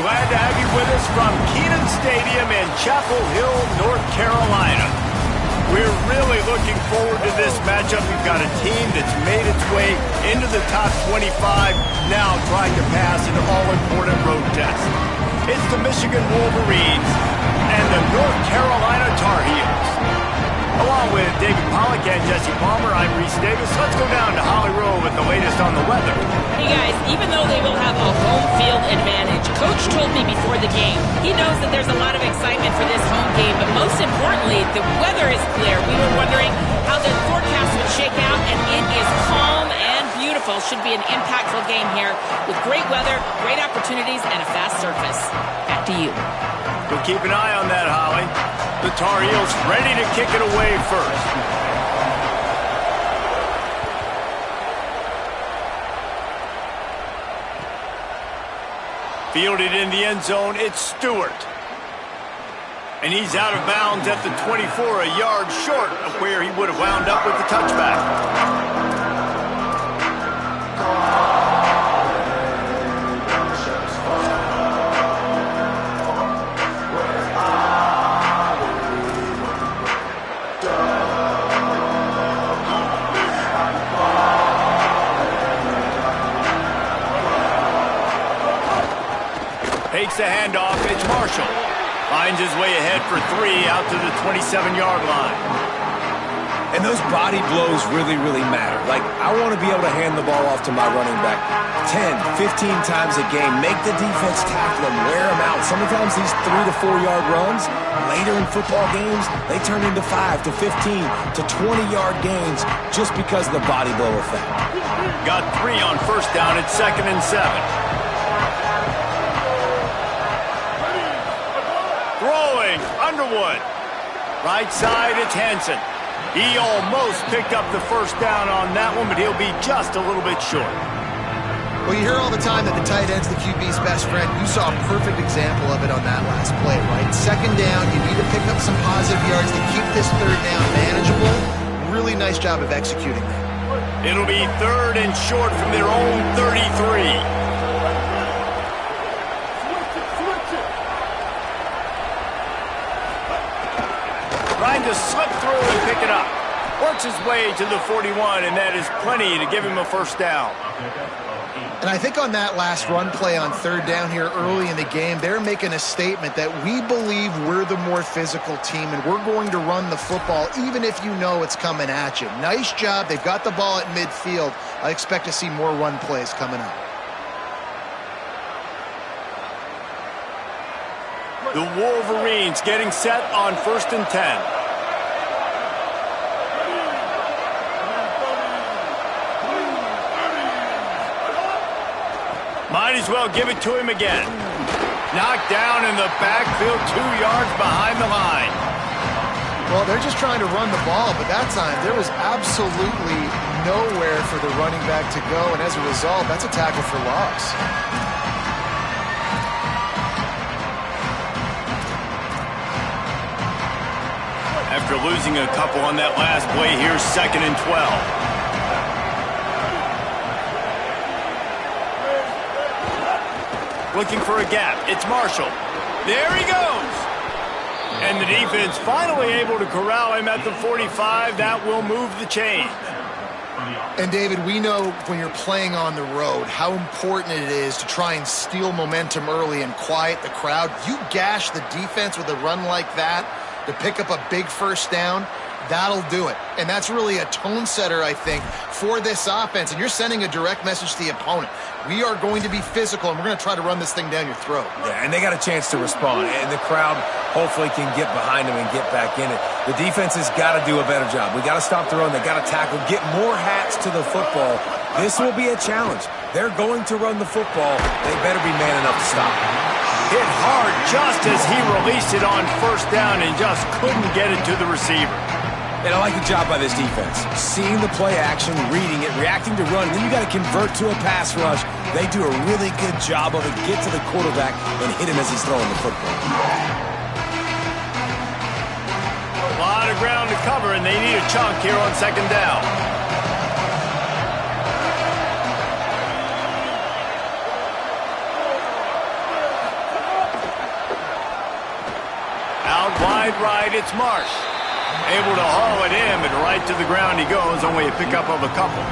glad to have you with us from Kenan Stadium in Chapel Hill, North Carolina. We're really looking forward to this matchup. We've got a team that's made its way into the top 25, now trying to pass an all-important road test. It's the Michigan Wolverines and the North Carolina Tar Heels. Along with David Pollack and Jesse Palmer, I'm Reese Davis. Let's go down to Holly Rowe with the latest on the weather. Hey guys, even though they will have a home field advantage, Coach told me before the game, he knows that there's a lot of excitement for this home game, but most importantly, the weather is clear. We were wondering how the forecast would shake out, and it is calm and beautiful. Should be an impactful game here with great weather, great opportunities, and a fast surface. Back to you. We'll keep an eye on that, Holly. The Tar Heels ready to kick it away first. Fielded in the end zone, it's Stewart. And he's out of bounds at the 24, a yard short of where he would have wound up with the touchback. Takes the handoff, it's Marshall. Finds his way ahead for 3 out to the 27-yard line. And those body blows really, really matter. Like, I want to be able to hand the ball off to my running back 10, 15 times a game. Make the defense tackle him, wear him out. Sometimes these 3 to 4 yard runs, later in football games, they turn into 5 to 15 to 20-yard gains just because of the body blow effect. Got 3 on first down at 2nd and 7. Underwood. Right side, it's Hansen. He almost picked up the first down on that one, but he'll be just a little bit short. Well, you hear all the time that the tight end's the QB's best friend. You saw a perfect example of it on that last play, right? 2nd down, you need to pick up some positive yards to keep this 3rd down manageable. Really nice job of executing that. It'll be 3rd and short from their own 33. Trying to slip through and pick it up. Works his way to the 41, and that is plenty to give him a first down. And I think on that last run play on 3rd down here early in the game, they're making a statement that we believe we're the more physical team, and we're going to run the football even if you know it's coming at you. Nice job. They've got the ball at midfield. I expect to see more run plays coming up. The Wolverines getting set on 1st and 10. Might as well give it to him again. Knocked down in the backfield, 2 yards behind the line. Well, they're just trying to run the ball, but that time there was absolutely nowhere for the running back to go, and as a result, that's a tackle for loss. After losing a couple on that last play, here's 2nd and 12. Looking for a gap. It's Marshall. There he goes. And the defense finally able to corral him at the 45. That will move the chain. And, David, we know when you're playing on the road how important it is to try and steal momentum early and quiet the crowd. You gash the defense with a run like that to pick up a big first down, that'll do it. And that's really a tone setter, I think, for this offense. And you're sending a direct message to the opponent. We are going to be physical, and we're going to try to run this thing down your throat. Yeah, and they got a chance to respond. And the crowd hopefully can get behind them and get back in it. The defense has got to do a better job. We got to stop the run. They got to tackle, get more hats to the football. This will be a challenge. They're going to run the football. They better be man enough to stop it. Hit hard just as he released it on first down and just couldn't get it to the receiver. And I like the job by this defense. Seeing the play action, reading it, reacting to run, then you got to convert to a pass rush. They do a really good job of it. Get to the quarterback and hit him as he's throwing the football. A lot of ground to cover, and they need a chunk here on 2nd down. point right, it's Marsh. Able to haul it in, but right to the ground he goes, only a pickup of a couple.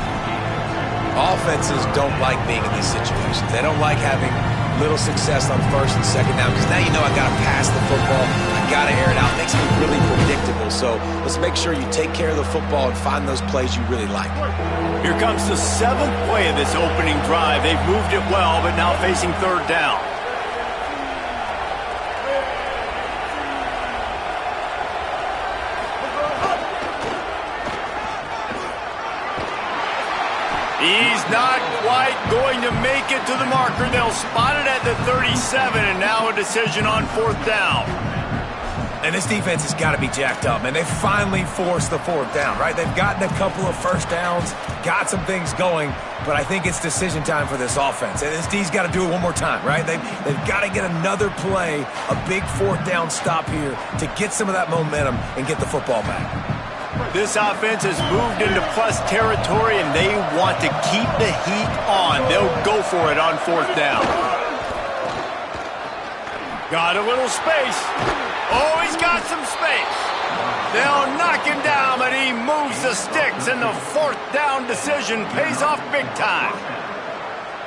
Offenses don't like being in these situations. They don't like having little success on first and second down because now you know I got to pass the football. I got to air it out. It makes me really predictable. So let's make sure you take care of the football and find those plays you really like. Here comes the 7th play of this opening drive. They've moved it well, but now facing 3rd down. He's not quite going to make it to the marker. They'll spot it at the 37, and now a decision on 4th down. And this defense has got to be jacked up, man. They finally forced the 4th down, right? They've gotten a couple of first downs, got some things going, but I think it's decision time for this offense. And this D's got to do it one more time, right? They've got to get another play, a big 4th down stop here to get some of that momentum and get the football back. This offense has moved into plus territory, and they want to keep the heat on. They'll go for it on 4th down. Got a little space. Oh, he's got some space. They'll knock him down, but he moves the sticks, and the 4th down decision pays off big time.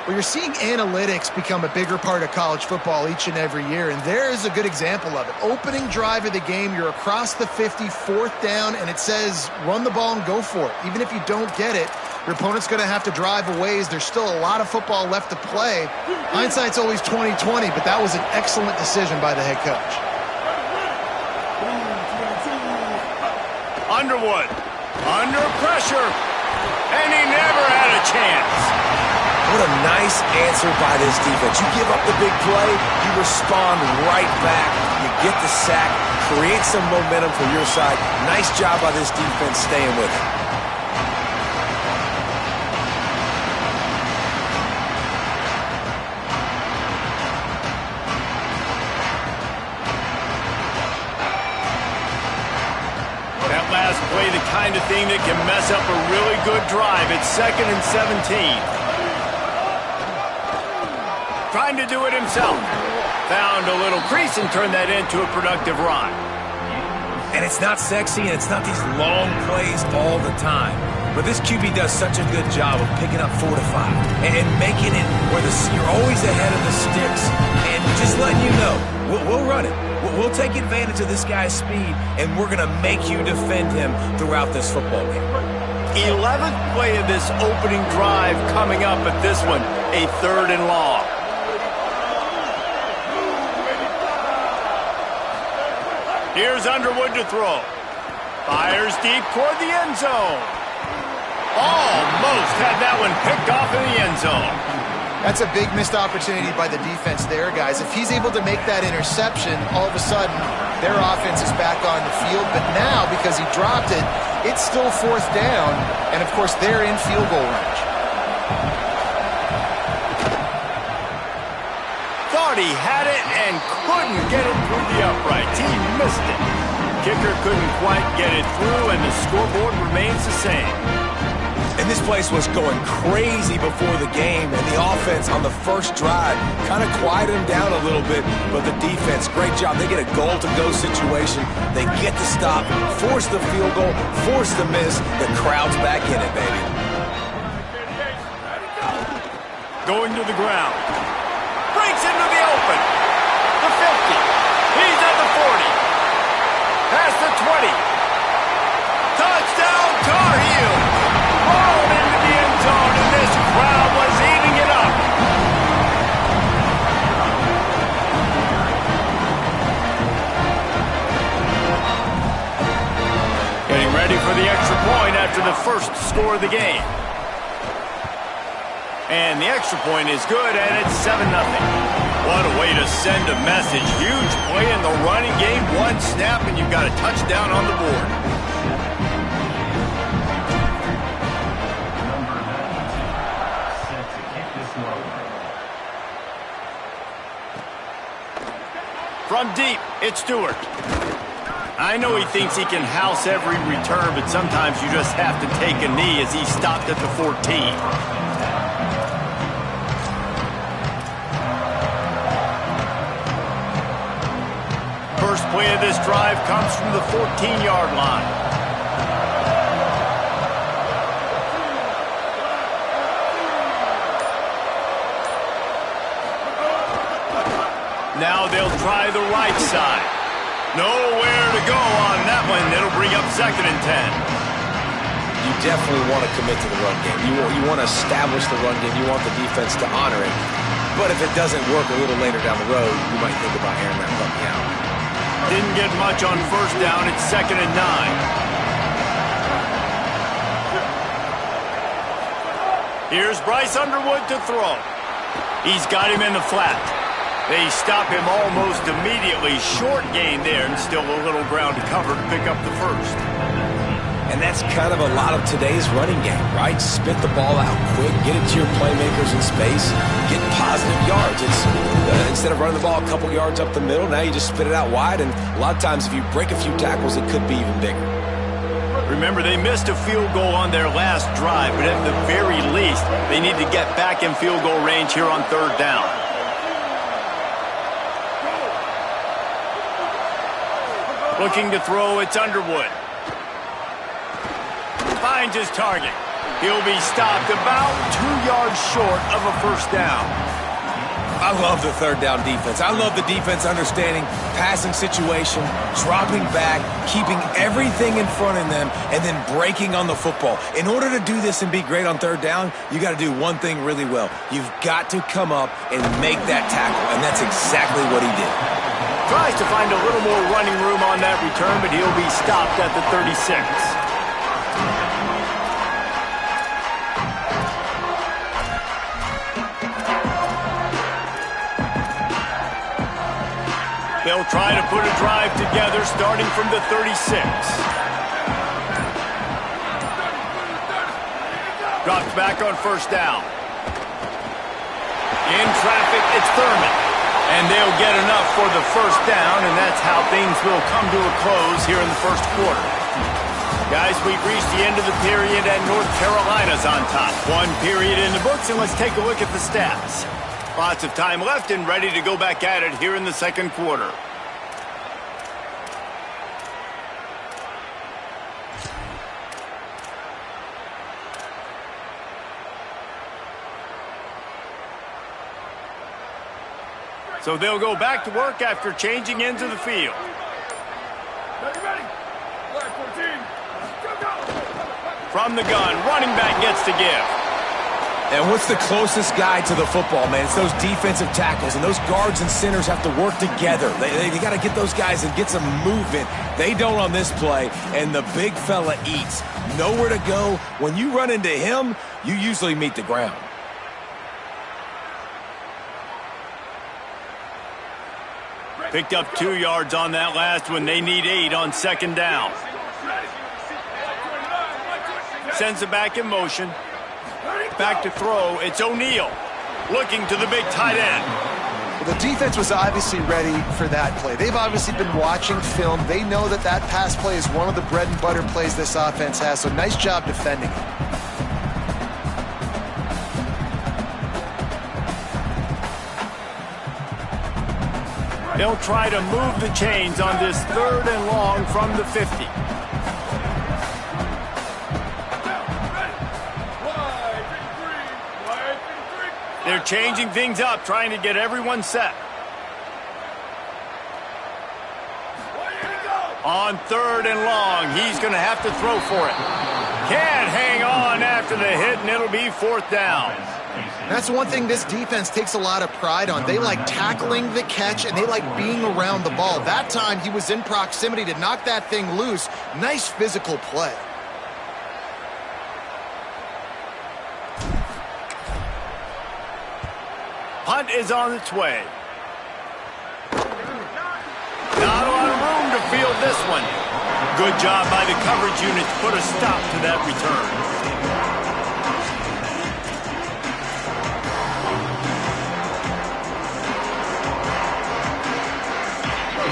Well, you're seeing analytics become a bigger part of college football each and every year, and there is a good example of it. Opening drive of the game, you're across the 50, 4th down, and it says run the ball and go for it. Even if you don't get it, your opponent's going to have to drive a ways. There's still a lot of football left to play. Hindsight's always 20/20, but that was an excellent decision by the head coach. Underwood, under pressure, and he never had a chance. What a nice answer by this defense. You give up the big play, you respond right back, you get the sack, create some momentum for your side. Nice job by this defense staying with it. That last play, the kind of thing that can mess up a really good drive. It's 2nd and 17. Trying to do it himself. Found a little crease and turned that into a productive run. And it's not sexy, and it's not these long plays all the time. But this QB does such a good job of picking up 4 to 5 and making it where you're always ahead of the sticks and just letting you know, we'll run it. We'll take advantage of this guy's speed, and we're going to make you defend him throughout this football game. 11th play of this opening drive coming up at this one, a 3rd and long. Here's Underwood to throw. Fires deep toward the end zone. Almost had that one picked off in the end zone. That's a big missed opportunity by the defense there, guys. If he's able to make that interception, all of a sudden, their offense is back on the field. But now, because he dropped it, it's still 4th down. And, of course, they're in field goal range. Thought he had it and couldn't get it through the uprights. He missed it. Kicker couldn't quite get it through, and the scoreboard remains the same. And this place was going crazy before the game, and the offense on the first drive kind of quieted them down a little bit, but the defense, great job. They get a goal-to-go situation. They get the stop, force the field goal, force the miss. The crowd's back in it, baby. Going to the ground. Breaks into the open. The 50. He's at the 40. Past the 20. Touchdown, Tar Heels. Rolled into the end zone, and this crowd was eating it up. Getting ready for the extra point after the first score of the game. And the extra point is good, and it's 7-0. What a way to send a message. Huge play in the running game. One snap, and you've got a touchdown on the board. From deep, it's Stewart. I know he thinks he can house every return, but sometimes you just have to take a knee as he stopped at the 14. First play of this drive comes from the 14-yard line. Now they'll try the right side. Nowhere to go on that one. It'll bring up 2nd and 10. You definitely want to commit to the run game. You want to establish the run game. You want the defense to honor it. But if it doesn't work a little later down the road, you might think about airing that puppy out. Didn't get much on 1st down. It's 2nd and 9. Here's Bryce Underwood to throw. He's got him in the flat. They stop him almost immediately. Short gain there, and still a little ground to cover to pick up the first. And that's kind of a lot of today's running game, right? Spit the ball out quick, get it to your playmakers in space, get positive yards. It's instead of running the ball a couple yards up the middle, now you just spit it out wide, and a lot of times if you break a few tackles, it could be even bigger. Remember, they missed a field goal on their last drive, but at the very least, they need to get back in field goal range here on 3rd down. Looking to throw, it's Underwood. Finds his target. He'll be stopped about 2 yards short of a 1st down. I love the 3rd down defense. I love the defense understanding passing situation, dropping back, keeping everything in front of them, and then breaking on the football. In order to do this and be great on 3rd down, you got to do one thing really well. You've got to come up and make that tackle, and that's exactly what he did. Tries to find a little more running room on that return, but he'll be stopped at the 36. They'll try to put a drive together starting from the 36. Drops back on 1st down. In traffic, it's Thurman. And they'll get enough for the 1st down, and that's how things will come to a close here in the 1st quarter. Guys, we've reached the end of the period, and North Carolina's on top. 1 period in the books, and let's take a look at the stats. Lots of time left and ready to go back at it here in the 2nd quarter. So they'll go back to work after changing into the field. From the gun, running back gets to give. And what's the closest guy to the football, man? It's those defensive tackles, and those guards and centers have to work together. They got to get those guys and get some movement. They don't on this play, and the big fella eats. Nowhere to go. When you run into him, you usually meet the ground. Picked up 2 yards on that last one. They need 8 on 2nd down. Sends it back in motion. Back to throw. It's O'Neal. Looking to the big tight end. Well, the defense was obviously ready for that play. They've obviously been watching film. They know that that pass play is one of the bread and butter plays this offense has, so nice job defending it. They'll try to move the chains on this 3rd and long from the 50. They're changing things up, trying to get everyone set. On 3rd and long, he's going to have to throw for it. Can't hang on after the hit, and it'll be 4th down. That's one thing this defense takes a lot of pride on. They like tackling the catch, and they like being around the ball. That time, he was in proximity to knock that thing loose. Nice physical play. Punt is on its way. Not a lot of room to field this one. Good job by the coverage unit to put a stop to that return.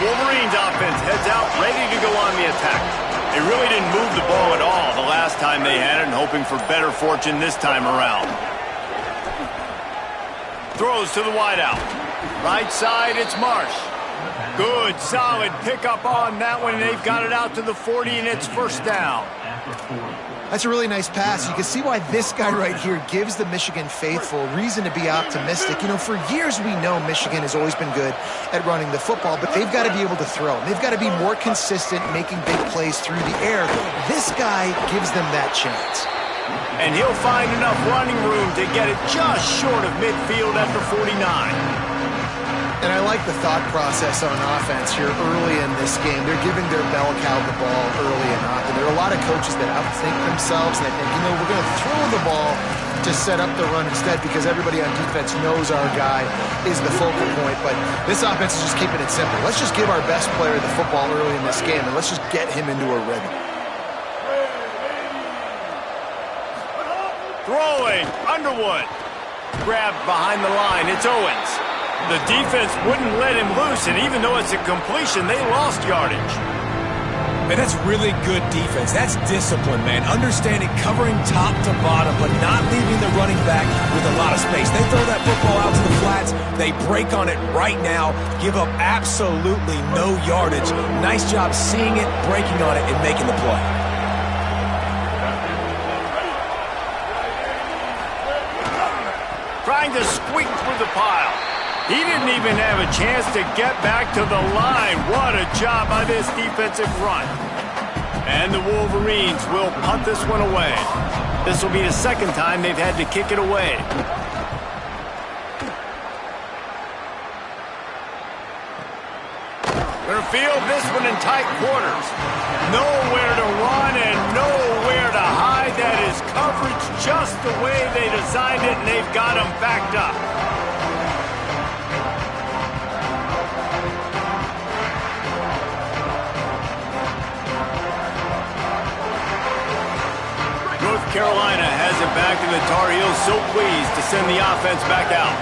Wolverines offense heads out, ready to go on the attack. They really didn't move the ball at all the last time they had it, and hoping for better fortune this time around. Throws to the wideout. Right side, it's Marsh. Good, solid pickup on that one, and they've got it out to the 40, and it's first down. That's a really nice pass. You can see why this guy right here gives the Michigan faithful reason to be optimistic. You know, for years we know Michigan has always been good at running the football, but they've got to be able to throw. They've got to be more consistent making big plays through the air. This guy gives them that chance. And he'll find enough running room to get it just short of midfield at the 49. And I like the thought process on offense here early in this game. They're giving their bell cow the ball early and often. There are a lot of coaches that outthink themselves, and they think, you know, we're going to throw the ball to set up the run instead because everybody on defense knows our guy is the focal point. But this offense is just keeping it simple. Let's just give our best player the football early in this game, and let's just get him into a rhythm. Throwing, Underwood. Grabbed behind the line, it's Owens. The defense wouldn't let him loose, and even though it's a completion, they lost yardage. Man, that's really good defense. That's discipline, man. Understanding, covering top to bottom, but not leaving the running back with a lot of space. They throw that football out to the flats. They break on it right now, give up absolutely no yardage. Nice job seeing it, breaking on it, and making the play. Trying to squeak through the pile. He didn't even have a chance to get back to the line. What a job by this defensive front. And the Wolverines will punt this one away. This will be the second time they've had to kick it away. They're field this one in tight quarters. Nowhere to run and nowhere to hide. That is coverage just the way they designed it, and they've got them backed up. North Carolina has it back, and the Tar Heels so pleased to send the offense back out.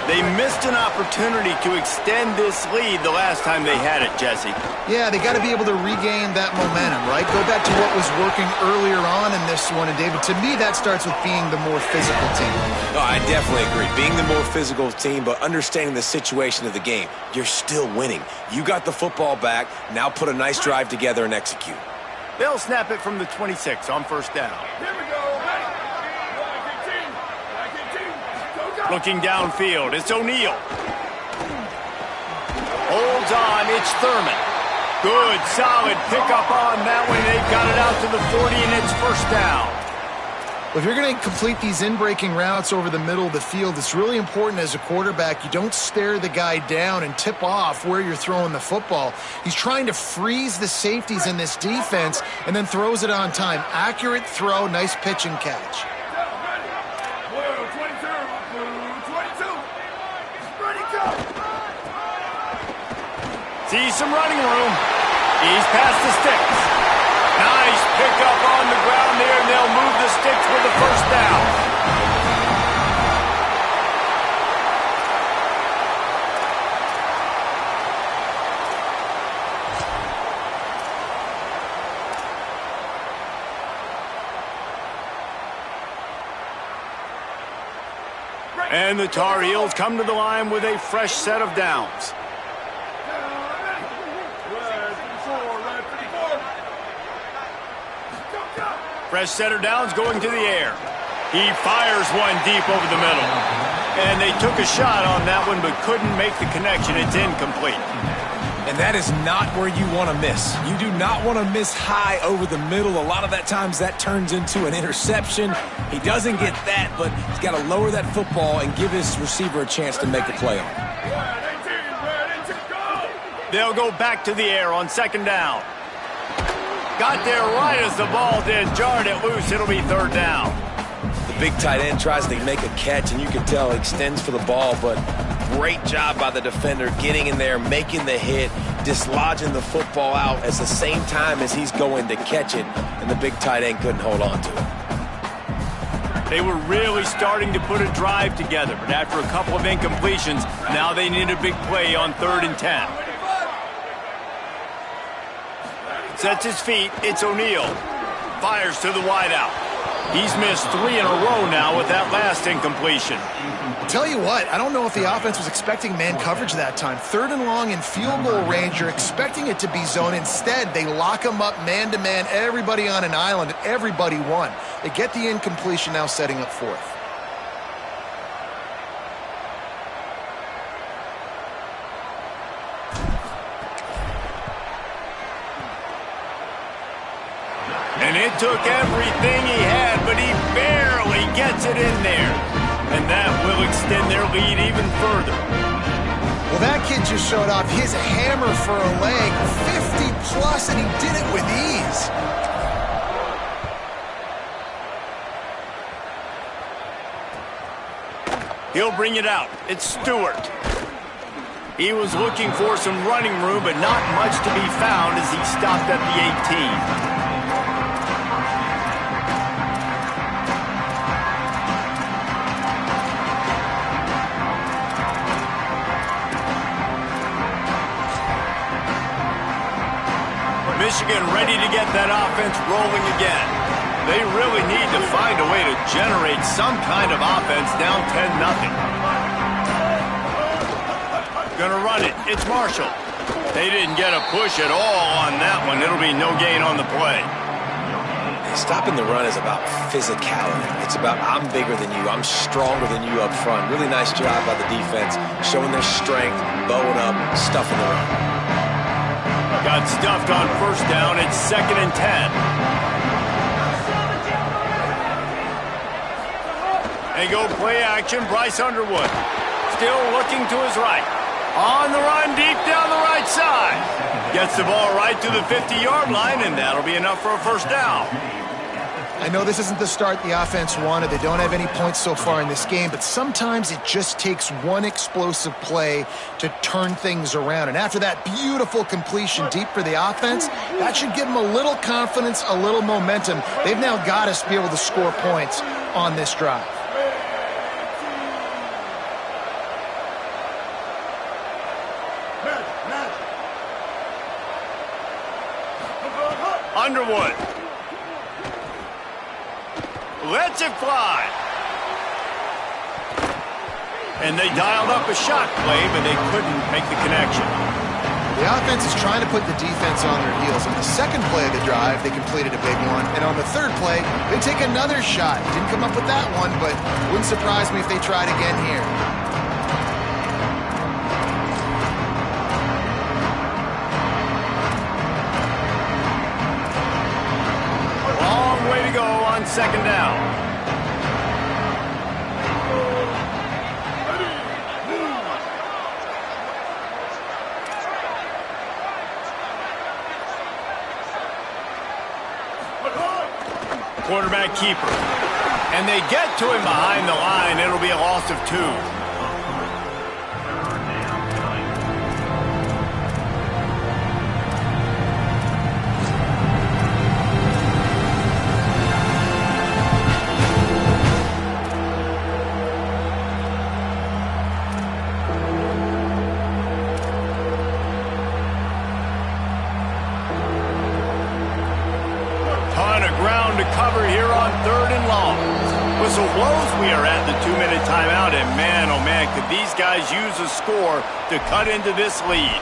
They missed an opportunity to extend this lead the last time they had it, Jesse. Yeah, they got to be able to regain that momentum, right? Go back to what was working earlier on in this one. And, David, to me, that starts with being the more physical team. No, I definitely agree. Being the more physical team, but understanding the situation of the game. You're still winning. You got the football back. Now put a nice drive together and execute. They'll snap it from the 26 on first down. Here we go. Looking downfield, it's O'Neal. Holds on, it's Thurman. Good, solid pickup on that one. They've got it out to the 40, and it's first down. Well, if you're going to complete these in-breaking routes over the middle of the field, it's really important as a quarterback you don't stare the guy down and tip off where you're throwing the football. He's trying to freeze the safeties in this defense and then throws it on time. Accurate throw, nice pitch and catch. Sees some running room. He's past the sticks. Nice pickup on the ground there, and they'll move the sticks with the first down. And the Tar Heels come to the line with a fresh set of downs. Fresh setter downs going to the air. He fires one deep over the middle. And they took a shot on that one but couldn't make the connection. It's incomplete. And that is not where you want to miss. You do not want to miss high over the middle. A lot of that times that turns into an interception. He doesn't get that, but he's got to lower that football and give his receiver a chance to make a play on it. They'll go back to the air on second down. Got there right as the ball did. Jarred it loose. It'll be third down. The big tight end tries to make a catch, and you can tell he extends for the ball, but great job by the defender getting in there, making the hit, dislodging the football out at the same time as he's going to catch it, and the big tight end couldn't hold on to it. They were really starting to put a drive together, but after a couple of incompletions, now they need a big play on 3rd and 10. Sets his feet, it's O'Neal. Fires to the wideout. He's missed 3 in a row now with that last incompletion. Tell you what, I don't know if the offense was expecting man coverage that time. 3rd and long in field goal range, you're expecting it to be zone. Instead, they lock him up man-to-man, everybody on an island, and everybody won. They get the incompletion, now setting up 4th. And it took everything he had, but he barely gets it in there. And that will extend their lead even further. Well, that kid just showed off his hammer for a leg, 50-plus, and he did it with ease. He'll bring it out. It's Stewart. He was looking for some running room, but not much to be found as he stopped at the 18. Michigan ready to get that offense rolling again. They really need to find a way to generate some kind of offense down 10-0. Gonna run it. It's Marshall. They didn't get a push at all on that one. It'll be no gain on the play. Stopping the run is about physicality. It's about I'm bigger than you. I'm stronger than you up front. Really nice job by the defense, showing their strength, bowing up, stuffing the run. Got stuffed on 1st down. It's 2nd and 10. They go play action. Bryce Underwood still looking to his right. On the run deep down the right side. Gets the ball right to the 50-yard line, and that'll be enough for a 1st down. I know this isn't the start the offense wanted. They don't have any points so far in this game, but sometimes it just takes one explosive play to turn things around. And after that beautiful completion deep for the offense, that should give them a little confidence, a little momentum. They've now got to be able to score points on this drive. Underwood lets it fly. And they dialed up a shot play, but they couldn't make the connection. The offense is trying to put the defense on their heels. On the 2nd play of the drive, they completed a big one. And on the 3rd play, they take another shot. Didn't come up with that one, but wouldn't surprise me if they tried again here. Long way to go on 2nd down. Quarterback keeper. And they get to him behind the line. It'll be a loss of 2. Cover here on 3rd and long. Whistle blows, we are at the 2-minute timeout, and man, oh man, could these guys use a score to cut into this lead.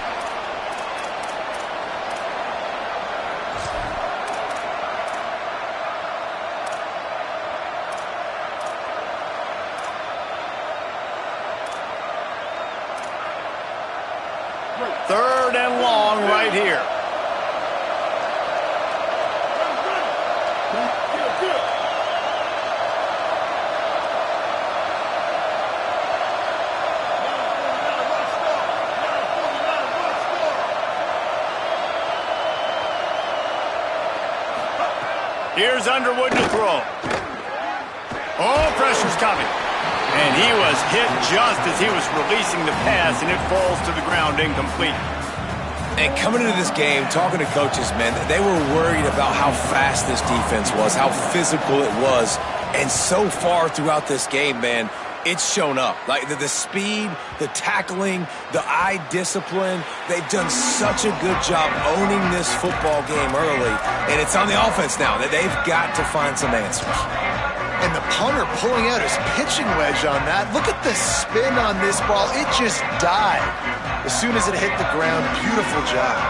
Third and long right here. Here's Underwood to throw. Oh, pressure's coming. And he was hit just as he was releasing the pass, and it falls to the ground incomplete. And coming into this game, talking to coaches, man, they were worried about how fast this defense was, how physical it was. And so far throughout this game, man, it's shown up. Like the speed, the tackling, the eye discipline. They've done such a good job owning this football game early. And it's on the offense now that they've got to find some answers. And the punter pulling out his pitching wedge on that. Look at the spin on this ball. It just died as soon as it hit the ground. Beautiful job.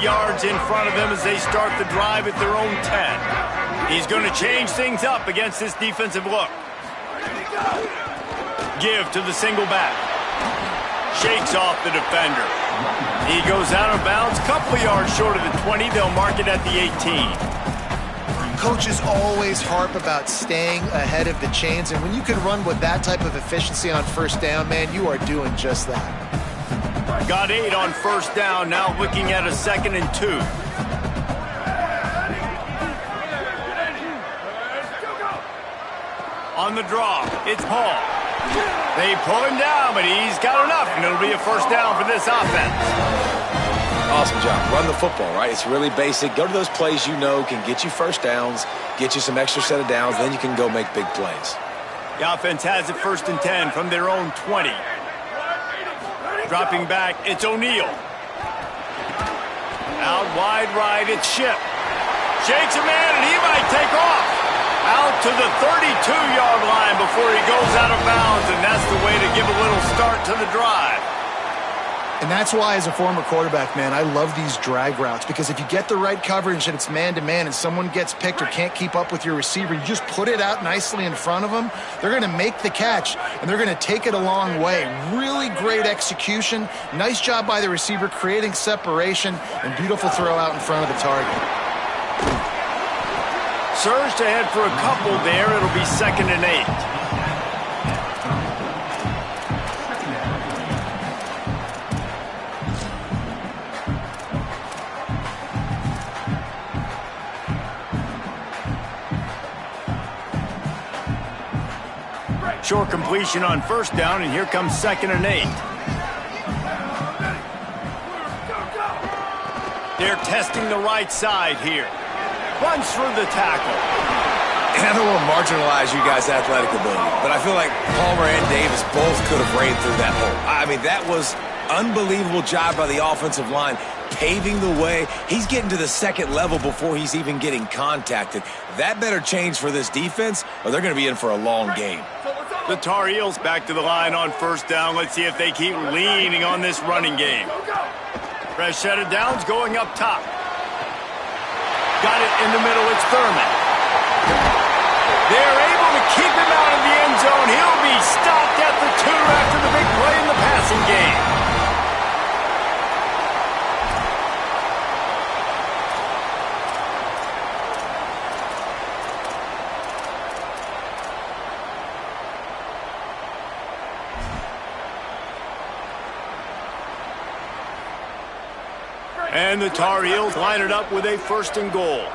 Yards in front of them as they start the drive at their own 10. He's going to change things up against this defensive look. Give to the single back. Shakes off the defender. He goes out of bounds, couple yards short of the 20. They'll mark it at the 18. Coaches always harp about staying ahead of the chains, and when you can run with that type of efficiency on first down, man, you are doing just that. Got 8 on first down, now looking at a 2nd and 2. On the draw, it's Paul. They pull him down, but he's got enough, and it'll be a first down for this offense. Awesome job. Run the football, right? It's really basic. Go to those plays you know can get you first downs, get you some extra set of downs, then you can go make big plays. The offense has it 1st and 10 from their own 20. Dropping back, it's O'Neal. Out wide right, it's Ship. Shakes a man, and he might take off. Out to the 32-yard line before he goes out of bounds, and that's the way to give a little start to the drive. And that's why, as a former quarterback, man, I love these drag routes, because if you get the right coverage and it's man-to-man and someone gets picked or can't keep up with your receiver, you just put it out nicely in front of them. They're going to make the catch, and they're going to take it a long way. Really great execution. Nice job by the receiver creating separation, and beautiful throw out in front of the target. Surged ahead for a couple there. It'll be 2nd and 8. Short completion on first down, and here comes 2nd and 8. They're testing the right side here. Runs through the tackle. And I don't want to marginalize you guys' athletic ability, but I feel like Palmer and Davis both could have ran through that hole. I mean, that was unbelievable job by the offensive line, paving the way. He's getting to the 2nd level before he's even getting contacted. That better change for this defense, or they're going to be in for a long game. The Tar Heels back to the line on first down. Let's see if they keep leaning on this running game. Fresh set of downs going up top. Got it in the middle. It's Thurman. They're able to keep him out of the end zone. He'll be stopped at the 2 after the big play in the passing game. And the Tar Heels line it up with a 1st and goal.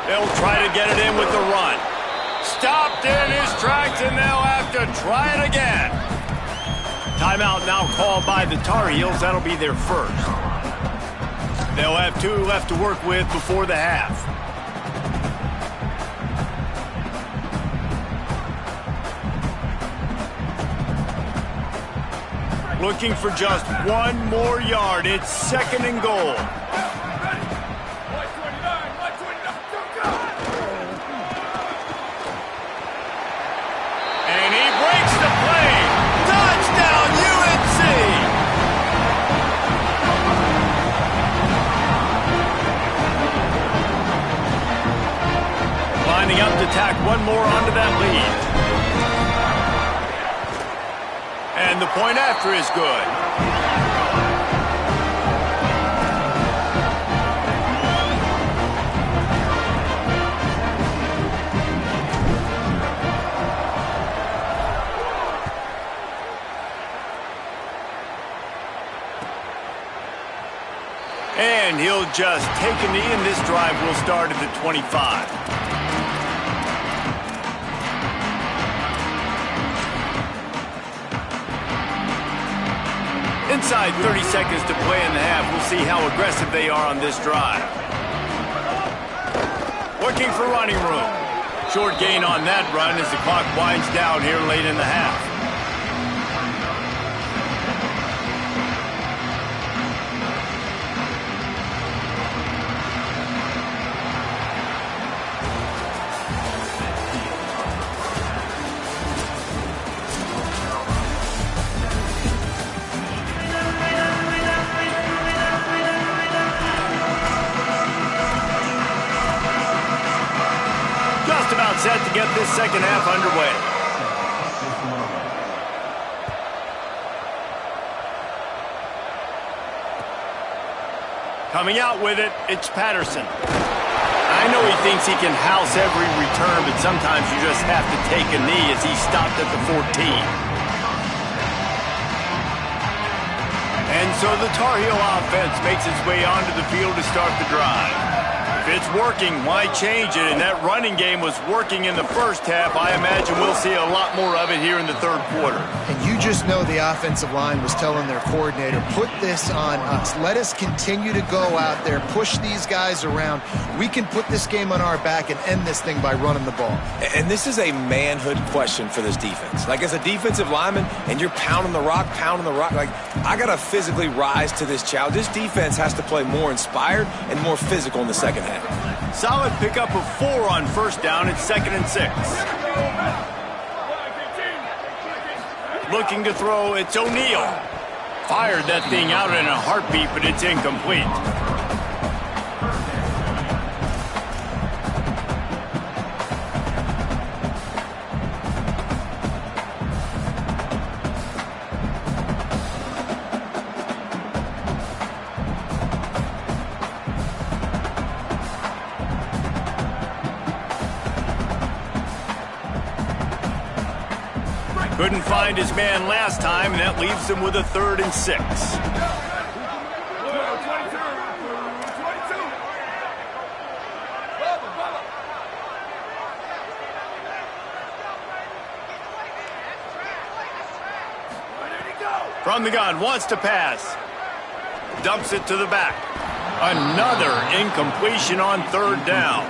They'll try to get it in with the run. Stopped in his tracks, and they'll have to try it again. Timeout now called by the Tar Heels. That'll be their 1st. They'll have 2 left to work with before the half. Looking for just 1 more yard. It's 2nd and goal. And he breaks the play. Touchdown, UNC! Lining up to tack 1 more onto that lead. And the point after is good. And he'll just take a knee, and this drive will start at the 25. Inside 30 seconds to play in the half. We'll see how aggressive they are on this drive. Looking for running room. Short gain on that run as the clock winds down here late in the half. set to get this second half underway. Coming out with it, it's Patterson. I know he thinks he can house every return, but sometimes you just have to take a knee as he stopped at the 14. And so the Tar Heel offense makes its way onto the field to start the drive. If it's working, why change it? And that running game was working in the first half. I imagine we'll see a lot more of it here in the third quarter. And you just know the offensive line was telling their coordinator, put this on us. Let us continue to go out there, push these guys around. We can put this game on our back and end this thing by running the ball. And this is a manhood question for this defense. Like, as a defensive lineman, and you're pounding the rock, like, I got to physically rise to this challenge. This defense has to play more inspired and more physical in the second half. Solid pickup of 4 on first down. It's 2nd and 6. Looking to throw, it's O'Neal. Fired that thing out in a heartbeat, but it's incomplete. Couldn't find his man last time, and that leaves him with a 3rd and 6. From the gun, wants to pass. Dumps it to the back. Another incompletion on 3rd down.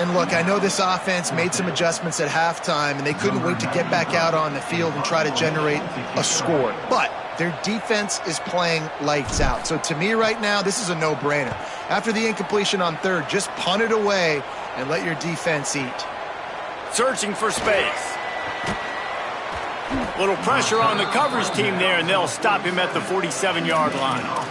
And look, I know this offense made some adjustments at halftime, and they couldn't wait to get back out on the field and try to generate a score. But their defense is playing lights out. So to me right now, this is a no-brainer. After the incompletion on 3rd, just punt it away and let your defense eat. Searching for space. Little pressure on the coverage team there, and they'll stop him at the 47-yard line.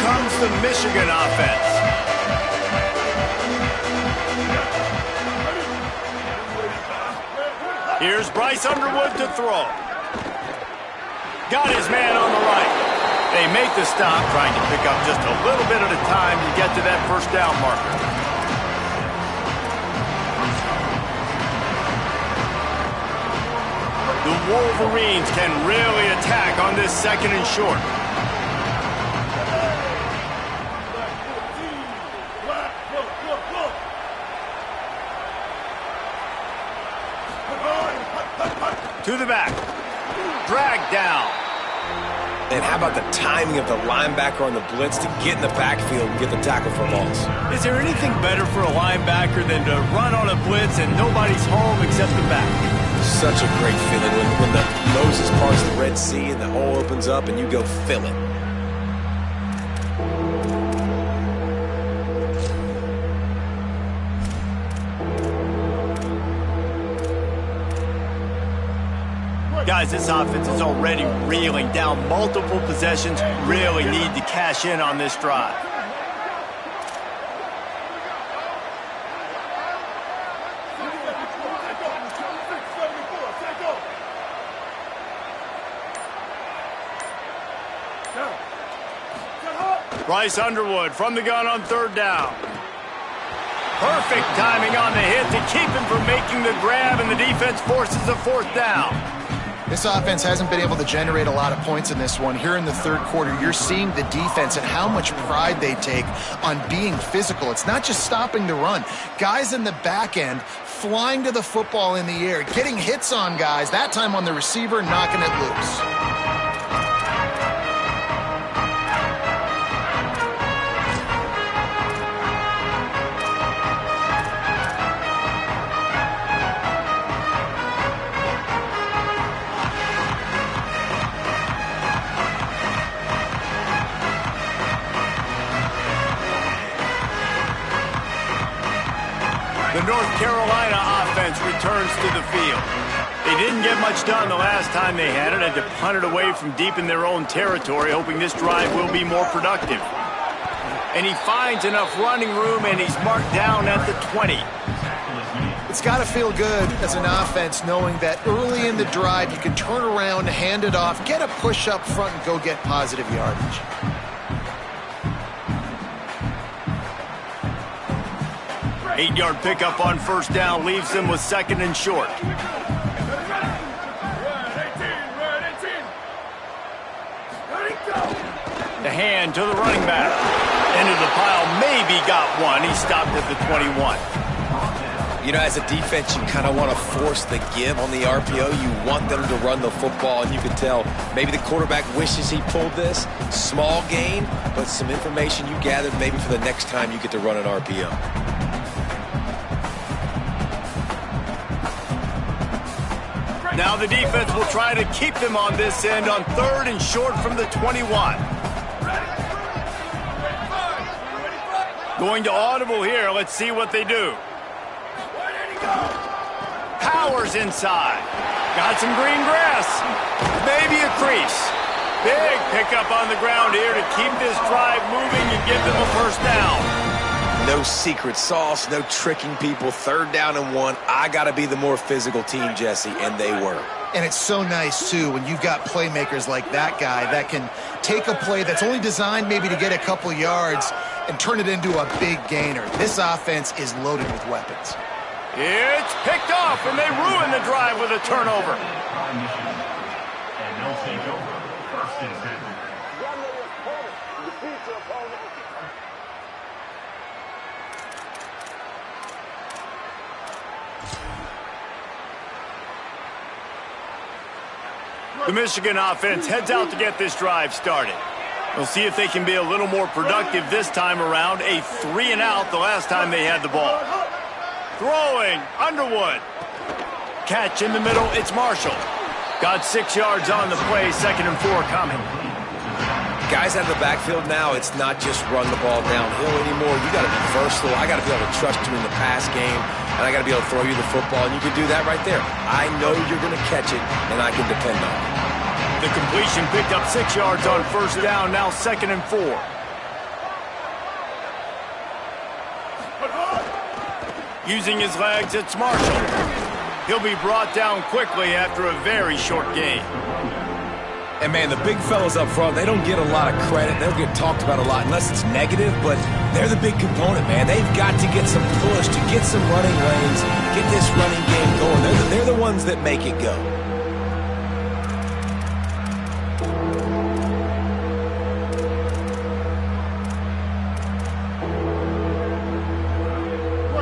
Comes the Michigan offense. Here's Bryce Underwood to throw. Got his man on the right. They make the stop, trying to pick up just a little bit at a time to get to that first down marker. The Wolverines can really attack on this 2nd and short. To the back. Dragged down. And how about the timing of the linebacker on the blitz to get in the backfield and get the tackle for loss? Is there anything better for a linebacker than to run on a blitz and nobody's home except the back? Such a great feeling when the Moses parts the Red Sea and the hole opens up and you go fill it. Guys, this offense is already reeling down multiple possessions. Really need to cash in on this drive. Bryce Underwood from the gun on 3rd down. Perfect timing on the hit to keep him from making the grab, and the defense forces a 4th down. This offense hasn't been able to generate a lot of points in this one. Here in the 3rd quarter, you're seeing the defense and how much pride they take on being physical. It's not just stopping the run. Guys in the back end flying to the football in the air, getting hits on guys, that time on the receiver, knocking it loose. The North Carolina offense returns to the field. They didn't get much done the last time they had it. Had to punt it away from deep in their own territory, hoping this drive will be more productive. And he finds enough running room, and he's marked down at the 20. It's got to feel good as an offense knowing that early in the drive you can turn around, hand it off, get a push up front, and go get positive yardage. Eight-yard pickup on first down leaves them with second and short. The hand to the running back. Into the pile, maybe got one. He stopped at the 21. You know, as a defense, you kind of want to force the give on the RPO. You want them to run the football, and you can tell maybe the quarterback wishes he pulled this. Small gain, but some information you gathered maybe for the next time you get to run an RPO. Now the defense will try to keep them on this end on third and short from the 21. Going to audible here. Let's see what they do. Powers inside. Got some green grass. Maybe a crease. Big pickup on the ground here to keep this drive moving and give them a first down. No secret sauce, no tricking people. Third down and 1. I got to be the more physical team, Jesse, and they were. And it's so nice, too, when you've got playmakers like that guy that can take a play that's only designed maybe to get a couple yards and turn it into a big gainer. This offense is loaded with weapons. It's picked off, and they ruin the drive with a turnover. And they'll take over first and 10. The Michigan offense heads out to get this drive started. We'll see if they can be a little more productive this time around. A 3-and-out the last time they had the ball. Throwing, Underwood. Catch in the middle, it's Marshall. Got 6 yards on the play, 2nd and 4 coming. Guys out of the backfield now, it's not just run the ball downhill anymore. You got to be versatile. I got to be able to trust you in the pass game, and I got to be able to throw you the football, and you can do that right there. I know you're going to catch it, and I can depend on it. The completion picked up 6 yards on first down, now 2nd and 4. Using his legs, it's Marshall. He'll be brought down quickly after a very short gain. And, man, the big fellas up front, they don't get a lot of credit. They don't get talked about a lot unless it's negative, but they're the big component, man. They've got to get some push, to get some running lanes, get this running game going. They're the ones that make it go.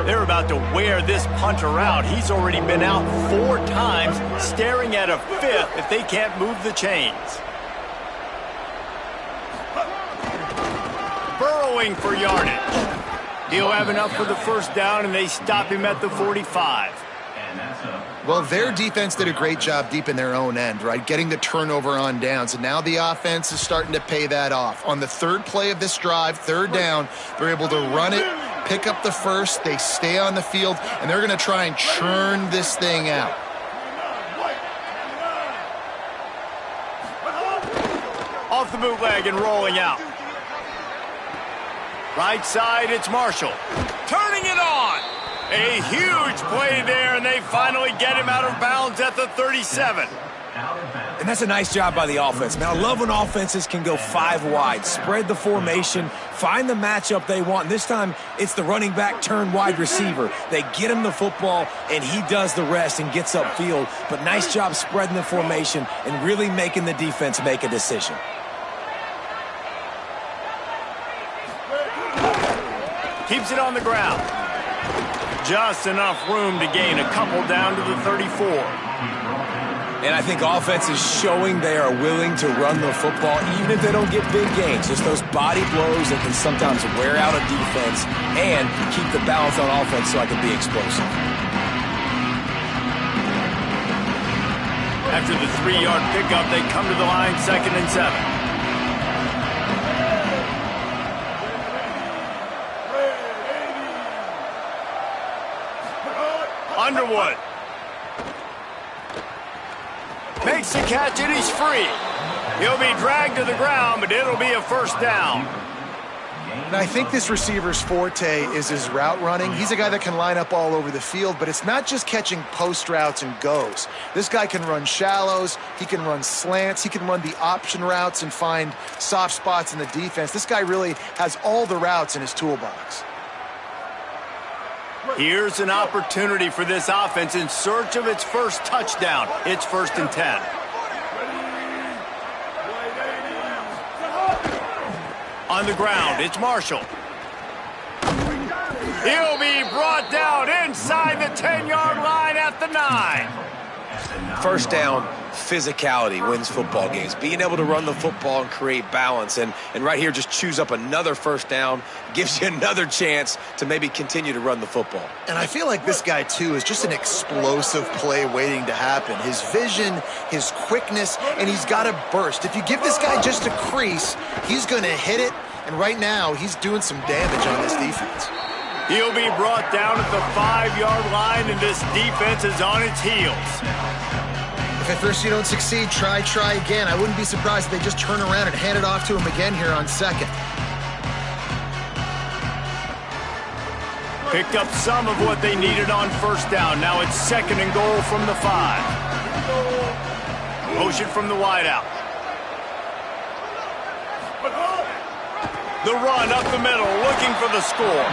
They're about to wear this punter out. He's already been out 4 times, staring at a 5th if they can't move the chains. Burrowing for yardage. He'll have enough for the first down, and they stop him at the 45. Well, their defense did a great job deep in their own end, right? Getting the turnover on downs, and now the offense is starting to pay that off. On the 3rd play of this drive, 3rd down, they're able to run it, pick up the first, they stay on the field, and they're going to try and churn this thing out. Off the bootleg and rolling out. Right side, it's Marshall. Turning it on. A huge play there, and they finally get him out of bounds at the 37. And that's a nice job by the offense. Man, I love when offenses can go 5 wide, spread the formation, find the matchup they want. And this time, it's the running back turned wide receiver. They get him the football, and he does the rest and gets upfield. But nice job spreading the formation and really making the defense make a decision. Keeps it on the ground. Just enough room to gain a couple down to the 34. And I think offense is showing they are willing to run the football, even if they don't get big gains. Just those body blows that can sometimes wear out a defense and keep the balance on offense so I can be explosive. After the 3-yard pickup, they come to the line, 2nd and 7. Underwood. Makes the catch, and he's free. He'll be dragged to the ground, but it'll be a first down. And I think this receiver's forte is his route running. He's a guy that can line up all over the field, but it's not just catching post routes and goes. This guy can run shallows, he can run slants, he can run the option routes and find soft spots in the defense. This guy really has all the routes in his toolbox. Here's an opportunity for this offense in search of its first touchdown. It's 1st and 10. On the ground, it's Marshall. He'll be brought down inside the 10-yard line at the 9. First down, physicality wins football games. Being able to run the football and create balance. And right here, just choose up another first down, gives you another chance to maybe continue to run the football. And I feel like this guy, too, is just an explosive play waiting to happen. His vision, his quickness, and he's got a burst. If you give this guy just a crease, he's going to hit it. And right now, he's doing some damage on this defense. He'll be brought down at the 5-yard line, and this defense is on its heels. If at first you don't succeed, try again. I wouldn't be surprised if they just turn around and hand it off to him again here on 2nd. Picked up some of what they needed on 1st down. Now it's 2nd and goal from the 5. Motion from the wideout. The run up the middle, looking for the score.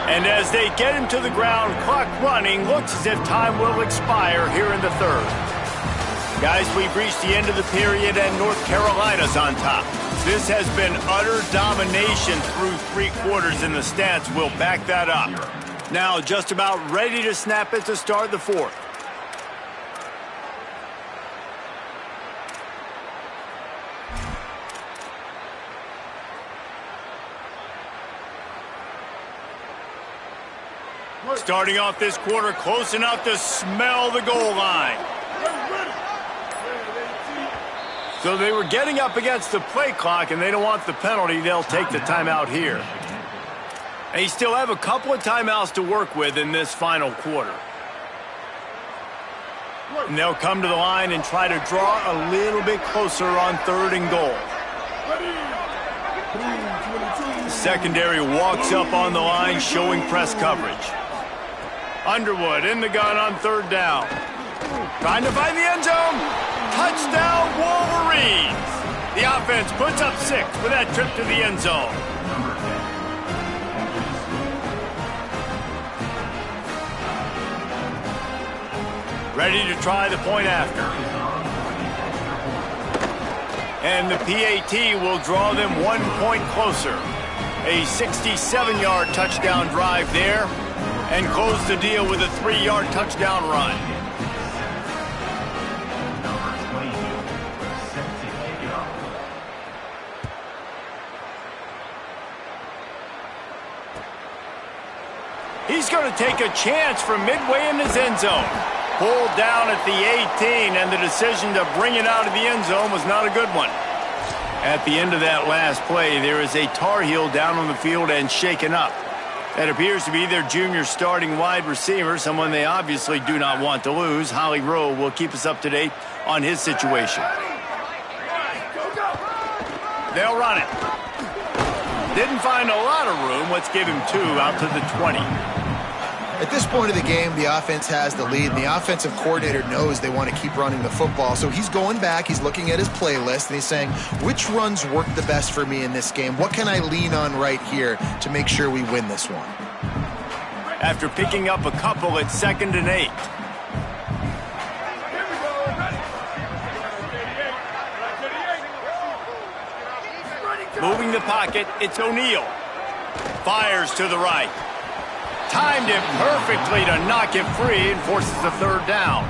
And as they get him to the ground, clock running, looks as if time will expire here in the 3rd. Guys, we've reached the end of the period, and North Carolina's on top. This has been utter domination through 3 quarters, and the stats will back that up. Now just about ready to snap it to start the 4th. Starting off this quarter close enough to smell the goal line. So they were getting up against the play clock, and they don't want the penalty. They'll take the timeout here. They still have a couple of timeouts to work with in this final quarter. And they'll come to the line and try to draw a little bit closer on 3rd and goal. The secondary walks up on the line, showing press coverage. Underwood in the gun on 3rd down. Trying to find the end zone. Touchdown, Wolverines. The offense puts up 6 for that trip to the end zone. Ready to try the point after. And the PAT will draw them 1 point closer. A 67-yard touchdown drive there, and close the deal with a 3-yard touchdown run. He's going to take a chance from midway in his end zone. Pulled down at the 18, and the decision to bring it out of the end zone was not a good one. At the end of that last play, there is a Tar Heel down on the field and shaken up. That appears to be their junior starting wide receiver, someone they obviously do not want to lose. Holly Rowe will keep us up to date on his situation. They'll run it. Didn't find a lot of room. Let's give him 2 out to the 20. At this point of the game, the offense has the lead, and the offensive coordinator knows they want to keep running the football. So he's going back, he's looking at his playlist, and he's saying, which runs work the best for me in this game? What can I lean on right here to make sure we win this one? After picking up a couple, it's 2nd and 8. Moving the pocket, it's O'Neal. Fires to the right. Timed it perfectly to knock it free and forces the 3rd down.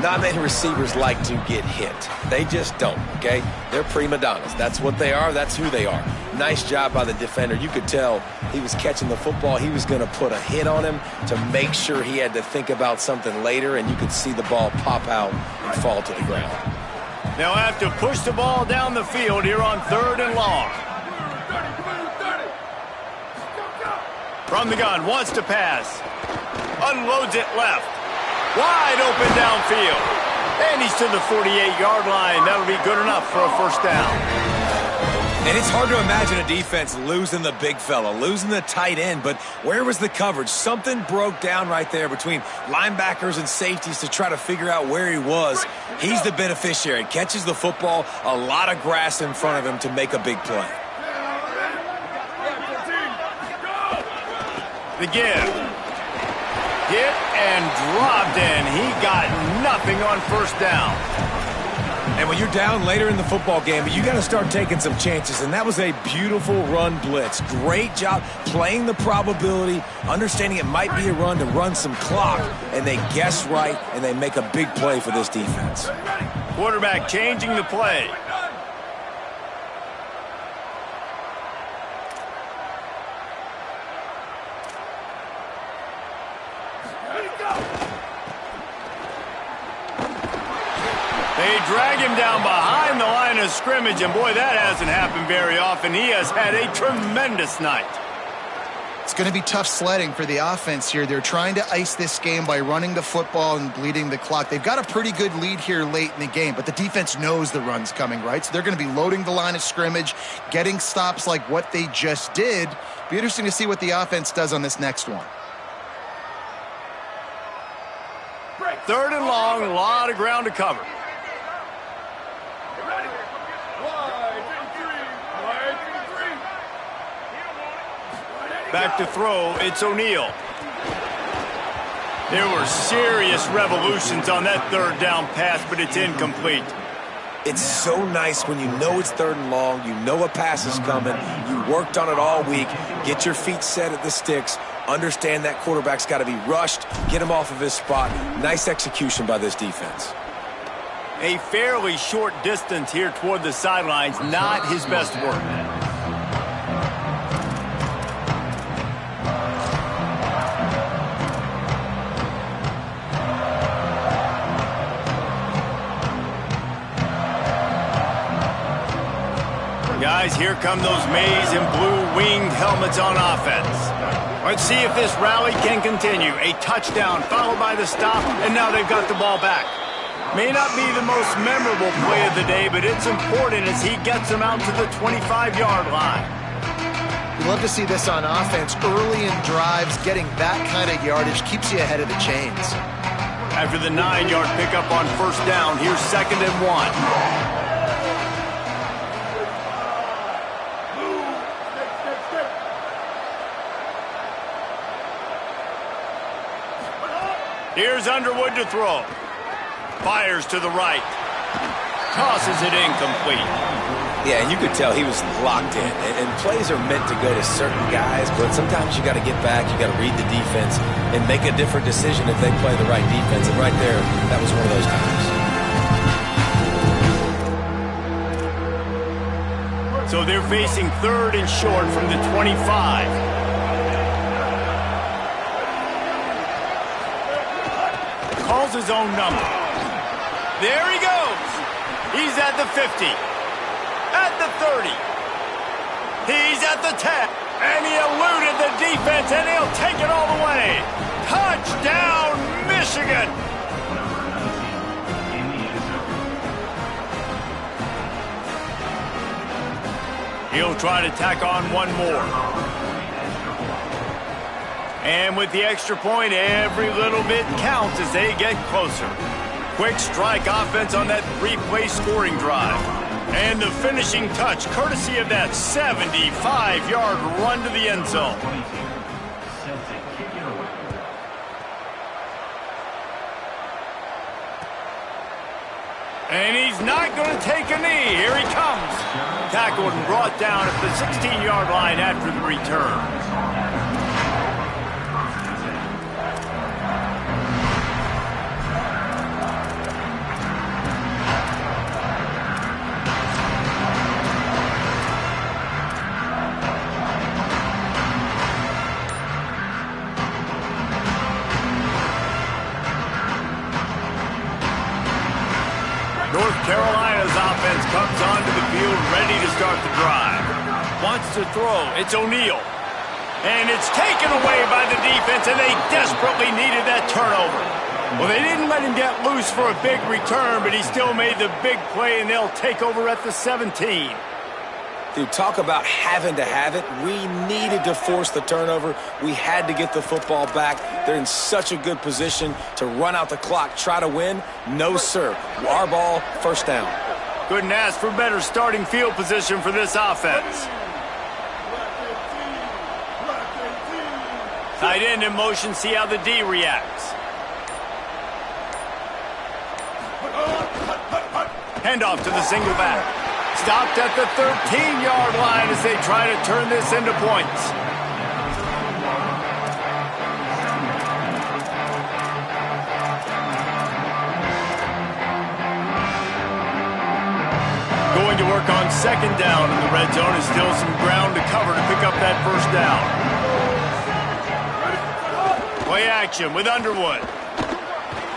Not many receivers like to get hit. They just don't, okay? They're prima donnas. That's what they are. That's who they are. Nice job by the defender. You could tell he was catching the football. He was going to put a hit on him to make sure he had to think about something later, and you could see the ball pop out and fall to the ground. They'll have to push the ball down the field here on 3rd and long. From the gun, wants to pass. Unloads it left. Wide open downfield. And he's to the 48-yard line. That'll be good enough for a first down. And it's hard to imagine a defense losing the big fella, losing the tight end, but where was the coverage? Something broke down right there between linebackers and safeties to try to figure out where he was. He's the beneficiary. Catches the football, a lot of grass in front of him to make a big play. The give. Hit and dropped, and he got nothing on first down. And when you're down later in the football game, you got to start taking some chances, and that was a beautiful run blitz. Great job playing the probability, understanding it might be a run to run some clock, and they guess right, and they make a big play for this defense. Quarterback changing the play. They drag him down behind the line of scrimmage, and boy, that hasn't happened very often. He has had a tremendous night. It's going to be tough sledding for the offense here. They're trying to ice this game by running the football and bleeding the clock. They've got a pretty good lead here late in the game, but the defense knows the run's coming, right? So they're going to be loading the line of scrimmage, getting stops like what they just did. Be interesting to see what the offense does on this next one. Third and long, a lot of ground to cover. Back to throw, it's O'Neal. There were serious revolutions on that third down pass, but it's incomplete. It's so nice when you know it's third and long, you know a pass is coming, you worked on it all week, get your feet set at the sticks, understand that quarterback's got to be rushed, get him off of his spot. Nice execution by this defense. A fairly short distance here toward the sidelines, not his best work. Guys, here come those maize and blue winged helmets on offense. Let's see if this rally can continue. A touchdown followed by the stop, and now they've got the ball back. May not be the most memorable play of the day, but it's important as he gets them out to the 25-yard line. We love to see this on offense. Early in drives, getting that kind of yardage keeps you ahead of the chains. After the 9-yard pickup on first down, here's 2nd and 1. Here's Underwood to throw. Fires to the right. Tosses it incomplete. Yeah, and you could tell he was locked in. And plays are meant to go to certain guys, but sometimes you got to get back, you got to read the defense, and make a different decision if they play the right defense. And right there, that was one of those times. So they're facing third and short from the 25. Calls his own number. There he goes. He's at the 50. At the 30. He's at the 10. And he eluded the defense, and he'll take it all the way. Touchdown, Michigan. He'll try to tack on one more. And with the extra point, every little bit counts as they get closer. Quick strike offense on that 3-play scoring drive. And the finishing touch, courtesy of that 75-yard run to the end zone. And he's not going to take a knee. Here he comes. Tackled and brought down at the 16-yard line after the return. North Carolina's offense comes onto the field ready to start the drive. Wants to throw. It's O'Neal. And it's taken away by the defense, and they desperately needed that turnover. Well, they didn't let him get loose for a big return, but he still made the big play, and they'll take over at the 17. Dude, talk about having to have it. We needed to force the turnover. We had to get the football back. They're in such a good position to run out the clock, try to win. No, sir. Our ball, first down. Couldn't ask for better starting field position for this offense. Tight end in motion, see how the D reacts. Handoff to the single back. Stopped at the 13-yard line as they try to turn this into points. Going to work on second down in the red zone is still some ground to cover to pick up that first down. Play action with Underwood.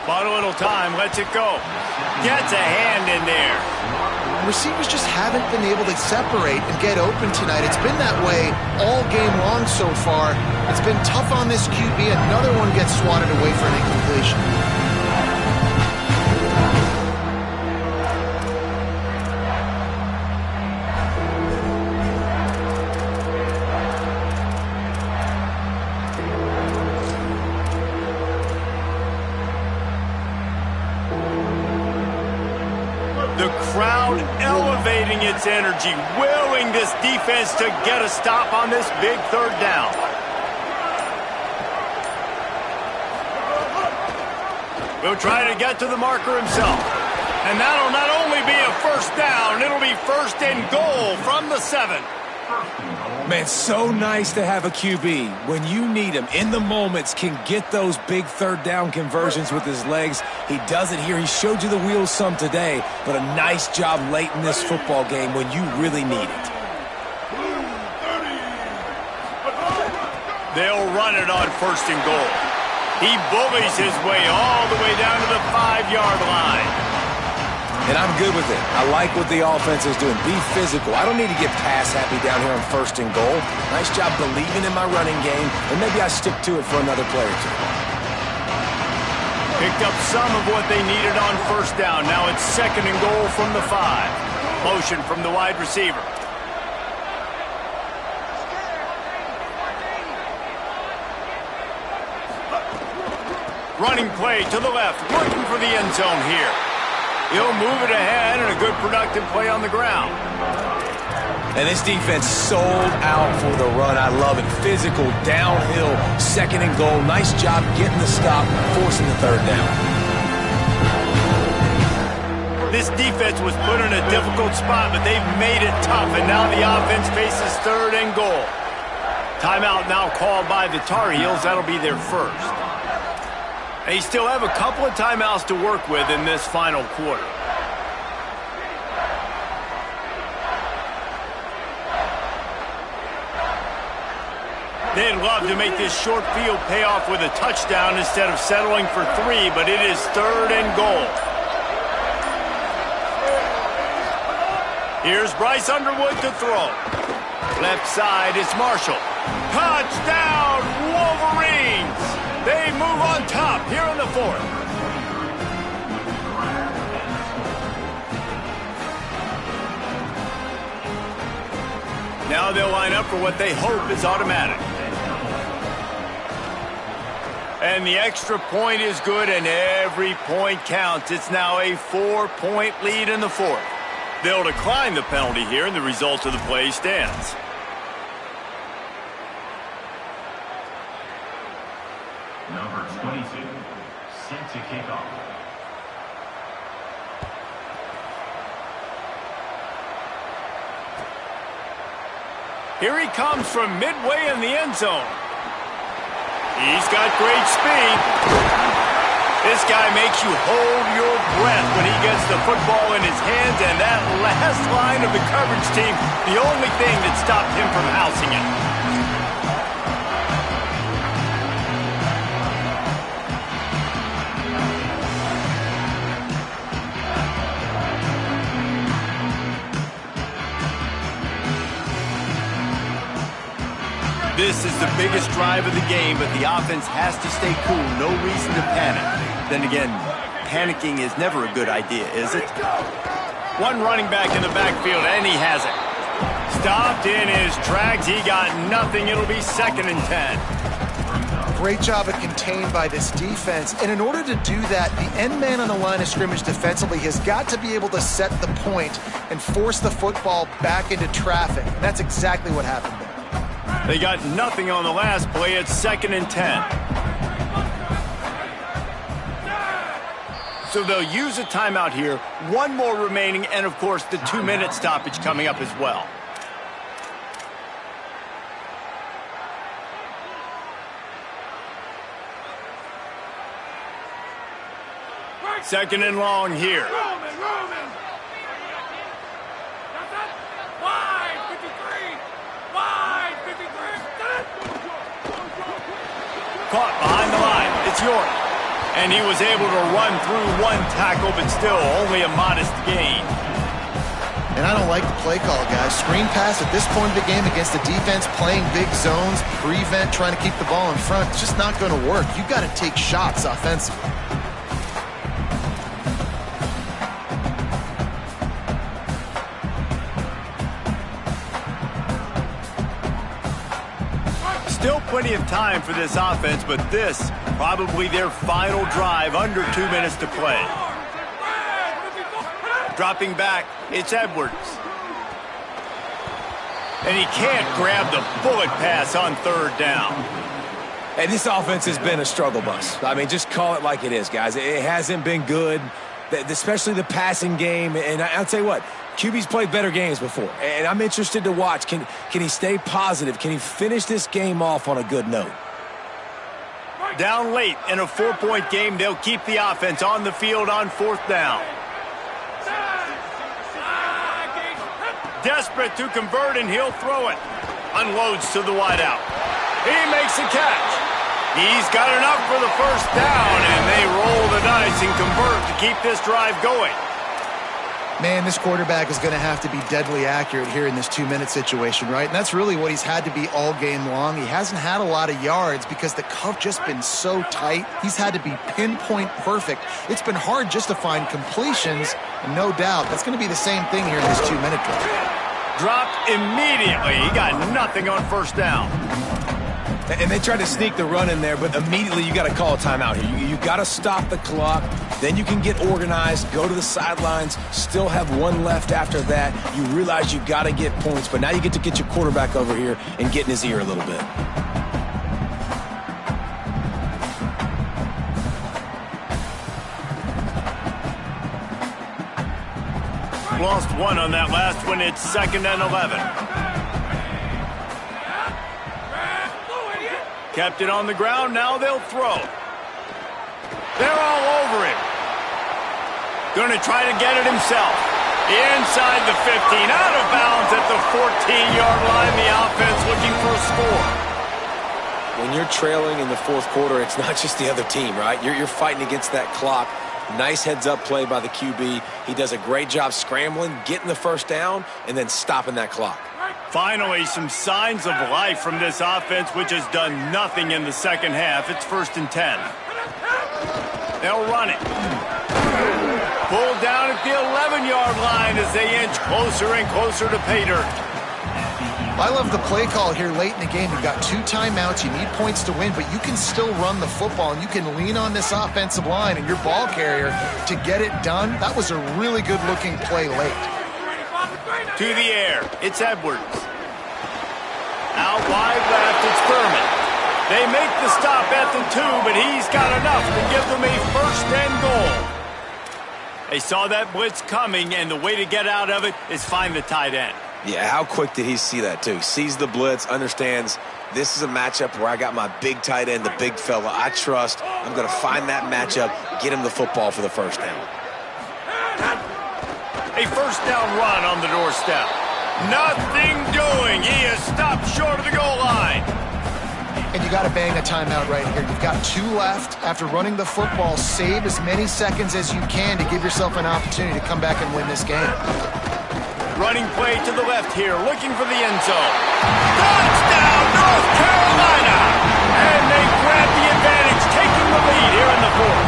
Bought a little time, lets it go. Gets a hand in there. Receivers just haven't been able to separate and get open tonight. It's been that way all game long so far. It's been tough on this QB. Another one gets swatted away for an incompletion. The crowd elevating its energy, willing this defense to get a stop on this big third down. Will try to get to the marker himself. And that'll not only be a first down, it'll be first and goal from the 7. Man, so nice to have a QB. When you need him, in the moments, can get those big third down conversions with his legs. He does it here. He showed you the wheels some today, but a nice job late in this football game when you really need it. They'll run it on first and goal. He bullies his way all the way down to the 5-yard line. And I'm good with it. I like what the offense is doing. Be physical. I don't need to get pass happy down here on first and goal. Nice job believing in my running game, and maybe I stick to it for another play or two. Picked up some of what they needed on first down. Now it's second and goal from the 5. Motion from the wide receiver. Running play to the left, working for the end zone here. He'll move it ahead and a good productive play on the ground. And this defense sold out for the run. I love it. Physical, downhill, second and goal. Nice job getting the stop, forcing the third down. This defense was put in a difficult spot, but they've made it tough, and now the offense faces third and goal. Timeout now called by the Tar Heels. That'll be their first. They still have a couple of timeouts to work with in this final quarter. They'd love to make this short field pay off with a touchdown instead of settling for 3, but it is third and goal. Here's Bryce Underwood to throw. Left side is Marshall. Touchdown, Wolverines! They move on top here in the 4th. Now they'll line up for what they hope is automatic. And the extra point is good, and every point counts. It's now a 4-point lead in the 4th. They'll decline the penalty here, and the result of the play stands. Number 22, set to kick off. Here he comes from midway in the end zone. He's got great speed. This guy makes you hold your breath when he gets the football in his hands, and that last line of the coverage team, the only thing that stopped him from housing it. This is the biggest drive of the game, but the offense has to stay cool. No reason to panic. Then again, panicking is never a good idea, is it? One running back in the backfield, and he has it. Stopped in his tracks. He got nothing. It'll be 2nd and 10. Great job of contained by this defense. And in order to do that, the end man on the line of scrimmage defensively has got to be able to set the point and force the football back into traffic. And that's exactly what happened there. They got nothing on the last play. It's 2nd and 10. So they'll use a timeout here. One more remaining, and of course the 2-minute stoppage coming up as well. Second and long here. Caught behind the line. It's York. And he was able to run through one tackle, but still only a modest gain. And I don't like the play call, guys. Screen pass at this point of the game against the defense playing big zones, prevent, trying to keep the ball in front. It's just not going to work. You got to take shots offensively. Still plenty of time for this offense, but this probably their final drive, under 2 minutes to play. Dropping back, it's Edwards. And he can't grab the bullet pass on 3rd down. Hey, this offense has been a struggle bus. I mean, just call it like it is, guys. It hasn't been good, especially the passing game. And I'll tell you what, QB's played better games before, and I'm interested to watch. Can he stay positive? Can he finish this game off on a good note? Down late in a 4-point game, they'll keep the offense on the field on 4th down. Desperate to convert, and he'll throw it. Unloads to the wideout. He makes a catch. He's got enough for the 1st down, and they roll the dice and convert to keep this drive going. Man, this quarterback is going to have to be deadly accurate here in this 2-minute situation, right? And that's really what he's had to be all game long. He hasn't had a lot of yards because the cuff just been so tight. He's had to be pinpoint perfect. It's been hard just to find completions, and no doubt that's going to be the same thing here in this 2-minute drive. Dropped immediately. He got nothing on 1st down. And they tried to sneak the run in there, but immediately you got to call a timeout here. You got to stop the clock. Then you can get organized, go to the sidelines, still have one left after that. You realize you got to get points, but now you get to get your quarterback over here and get in his ear a little bit. Lost one on that last one. It's 2nd and 11. Kept it on the ground. Now they'll throw. They're all over him. Going to try to get it himself. Inside the 15. Out of bounds at the 14-yard line. The offense looking for a score. When you're trailing in the 4th quarter, it's not just the other team, right? You're fighting against that clock. Nice heads-up play by the QB. He does a great job scrambling, getting the 1st down, and then stopping that clock. Finally, some signs of life from this offense, which has done nothing in the 2nd half. It's 1st and 10. They'll run it. Pulled down at the 11-yard line as they inch closer and closer to pay dirt. I love the play call here late in the game. You've got 2 timeouts. You need points to win, but you can still run the football, and you can lean on this offensive line and your ball carrier to get it done. That was a really good-looking play late. To the air, it's Edwards. Out wide left, it's Thurman. They make the stop at the 2, but he's got enough to give them a 1st and goal. They saw that blitz coming, and the way to get out of it is find the tight end. Yeah, how quick did he see that, too? Sees the blitz, understands this is a matchup where I got my big tight end, the big fella I trust. I'm going to find that matchup, get him the football for the 1st down. A 1st down run on the doorstep. Nothing doing. He is stopped short of the goal line. And you got to bang a timeout right here. You've got 2 left. After running the football, save as many seconds as you can to give yourself an opportunity to come back and win this game. Running play to the left here, looking for the end zone. Touchdown, North Carolina. And they grab the advantage, taking the lead here in the fourth.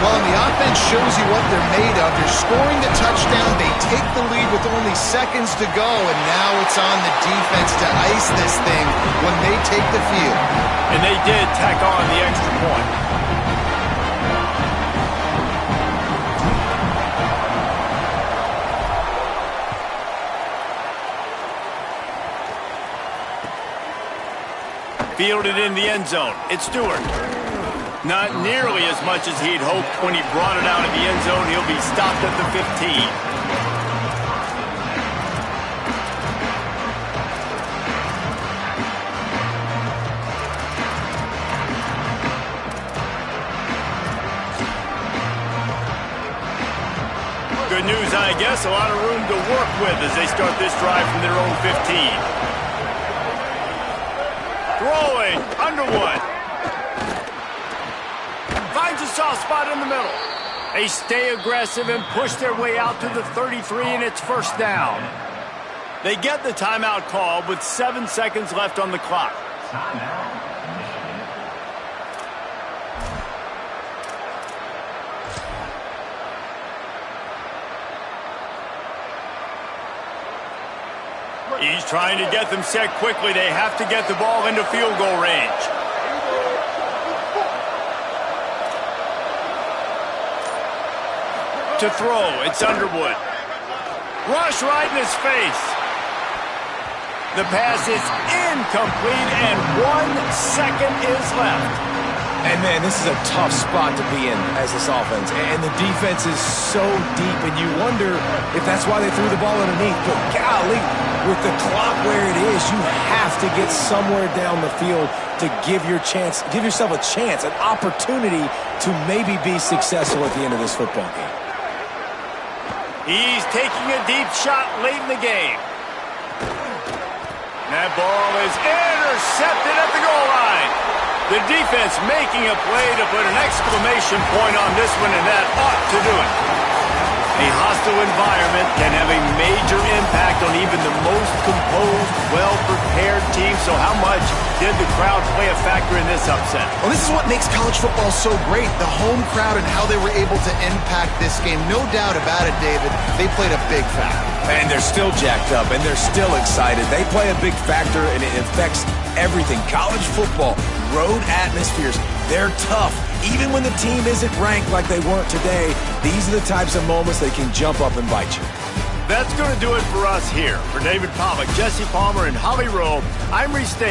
Well, and the offense shows you what they're made of. They're scoring the touchdown. They take the lead with only seconds to go, and now it's on the defense to ice this thing when they take the field. And they did tack on the extra point. Fielded in the end zone. It's Stewart. Not nearly as much as he'd hoped when he brought it out of the end zone. He'll be stopped at the 15. Good news, I guess. A lot of room to work with as they start this drive from their own 15. Throwing, Underwood. Finds a soft spot in the middle. They stay aggressive and push their way out to the 33, and it's first down. They get the timeout call with 7 seconds left on the clock. He's trying to get them set quickly. They have to get the ball into field goal range. To throw, it's Underwood. Rush right in his face. The pass is incomplete, and 1 second is left. And, man, this is a tough spot to be in as this offense. And the defense is so deep, and you wonder if that's why they threw the ball underneath. But, golly, with the clock where it is, you have to get somewhere down the field to give yourself a chance, an opportunity to maybe be successful at the end of this football game. He's taking a deep shot late in the game. That ball is intercepted at the goal line. The defense making a play to put an exclamation point on this one, and that ought to do it. A hostile environment can have a major impact on even the most composed, well-prepared team. So how much did the crowd play a factor in this upset? Well, this is what makes college football so great, the home crowd and how they were able to impact this game. No doubt about it, David. They played a big factor. And they're still jacked up, and they're still excited. They play a big factor, and it affects everything. College football, road atmospheres, they're tough. Even when the team isn't ranked like they weren't today, these are the types of moments that can jump up and bite you. That's going to do it for us here. For David Pollack, Jesse Palmer, and Holly Rowe, I'm Reese Davis.